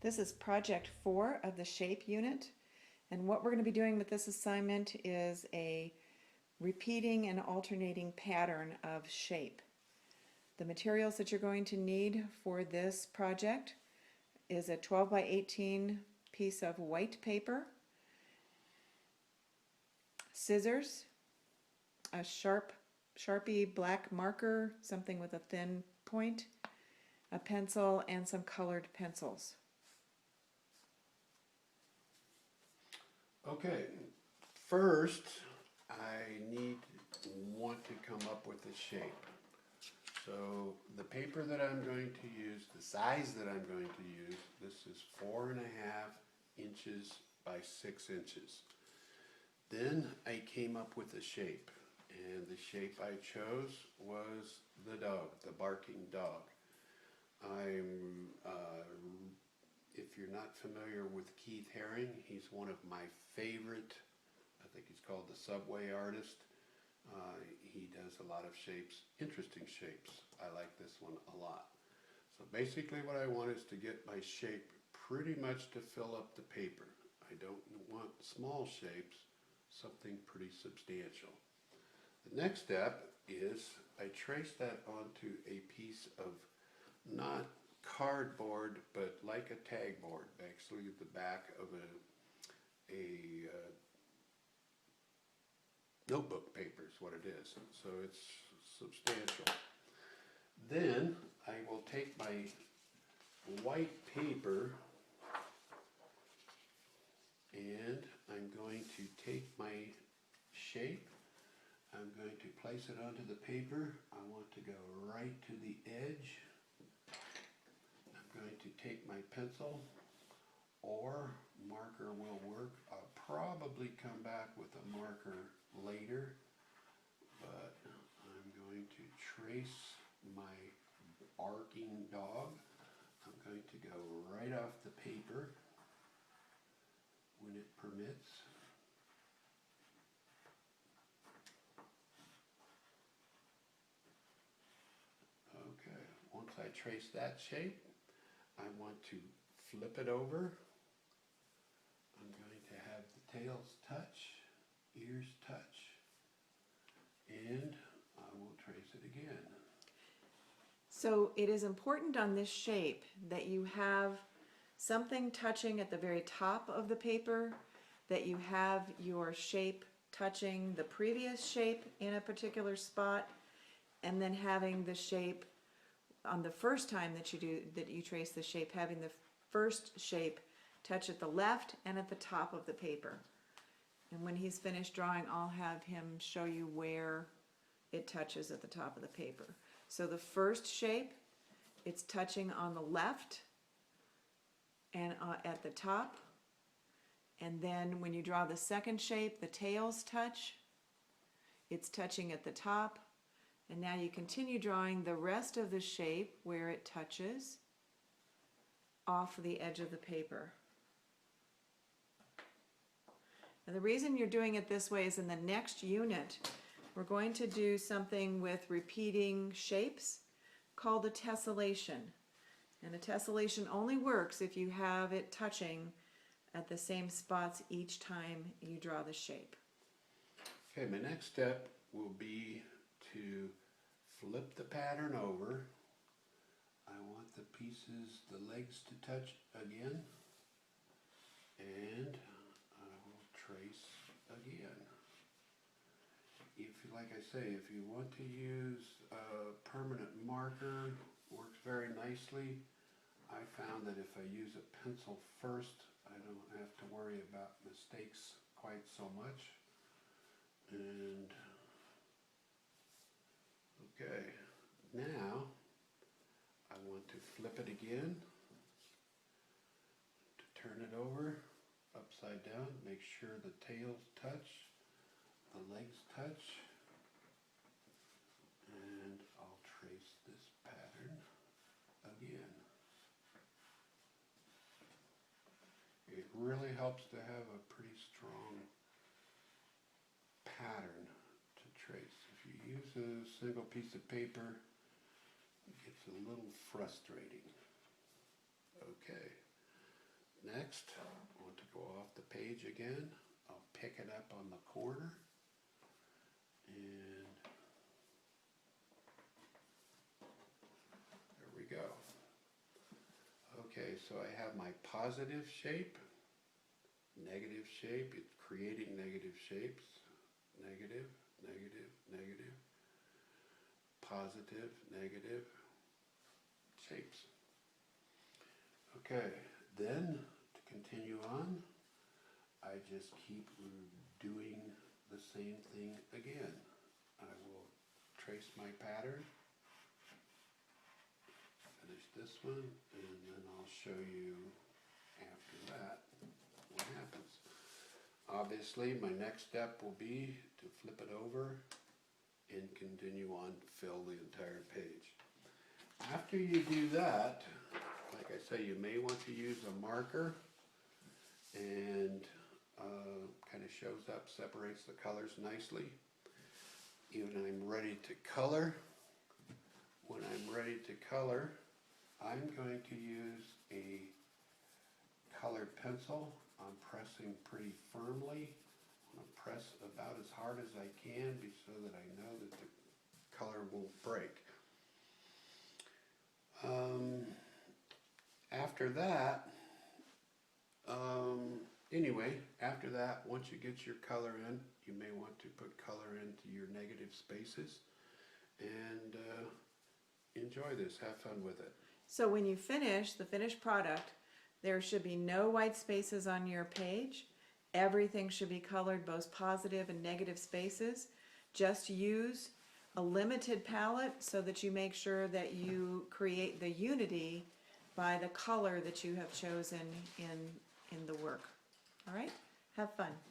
This is project 4 of the shape unit, and what we're going to be doing with this assignment is a repeating and alternating pattern of shape. The materials that you're going to need for this project is a 12 by 18 piece of white paper, scissors, a Sharpie black marker, something with a thin point, a pencil, and some colored pencils. Okay, first I want to come up with a shape. So the paper that I'm going to use, the size that I'm going to use, this is 4.5 inches by 6 inches. Then I came up with a shape, and the shape I chose was the dog, the barking dog. If you're not familiar with Keith Haring, he's one of my favorite, I think he's called the Subway artist. He does a lot of shapes, interesting shapes. I like this one a lot. So basically what I want is to get my shape pretty much to fill up the paper. I don't want small shapes, something pretty substantial. The next step is I trace that onto a piece of not cardboard, but like a tag board, actually at the back of a notebook paper is what it is. So it's substantial. Then I will take my white paper and I'm going to take my shape. I'm going to place it onto the paper. I want to go right to the edge. I'm going to take my pencil or marker will work. I'll probably come back with a marker later, but I'm going to trace my barking dog. I'm going to go right off the paper when it permits. Okay, once I trace that shape, I want to flip it over. I'm going to have the tails touch, ears touch, and I will trace it again. So it is important on this shape that you have something touching at the very top of the paper, that you have your shape touching the previous shape in a particular spot, and then having the shape on the first time that you trace the shape, having the first shape touch at the left and at the top of the paper. And when he's finished drawing, I'll have him show you where it touches at the top of the paper. So the first shape, it's touching on the left and at the top. And then when you draw the second shape, the tails touch. It's touching at the top. And now you continue drawing the rest of the shape where it touches off the edge of the paper. And the reason you're doing it this way is in the next unit, we're going to do something with repeating shapes called a tessellation. And a tessellation only works if you have it touching at the same spots each time you draw the shape. Okay, my next step will be to flip the pattern over. I want the pieces, the legs to touch again, and I will trace again. Like I say, if you want to use a permanent marker, works very nicely. I found that if I use a pencil first, I don't have to worry about mistakes quite so much. And okay, now I want to flip it again, to turn it over upside down, make sure the tails touch, the legs touch, and I'll trace this pattern again. It really helps to have a pretty strong pattern to trace. If you use a single piece of paper, it gets a little frustrating. Okay, Next, I want to go off the page again. I'll pick it up on the corner. And there we go. Okay, so I have my positive shape, negative shape. It's creating negative shapes. Negative, negative, negative. Positive, negative shapes. Okay, then to continue on, I just keep doing the same thing again. I will trace my pattern, finish this one, and then I'll show you after that what happens. Obviously, my next step will be to flip it over and continue on to fill the entire page. After you do that, like I say, you may want to use a marker and kind of shows up, separates the colors nicely. Even I'm ready to color. When I'm ready to color, I'm going to use a colored pencil. I'm pressing pretty firmly. I'm going to press about as hard as I can so that I know that the color won't break. After that, after that, once you get your color in, you may want to put color into your negative spaces and enjoy this, have fun with it. So when you finish the finished product, there should be no white spaces on your page. Everything should be colored, both positive and negative spaces. Just use a limited palette so that you make sure that you create the unity by the color that you have chosen in the work. All right? Have fun.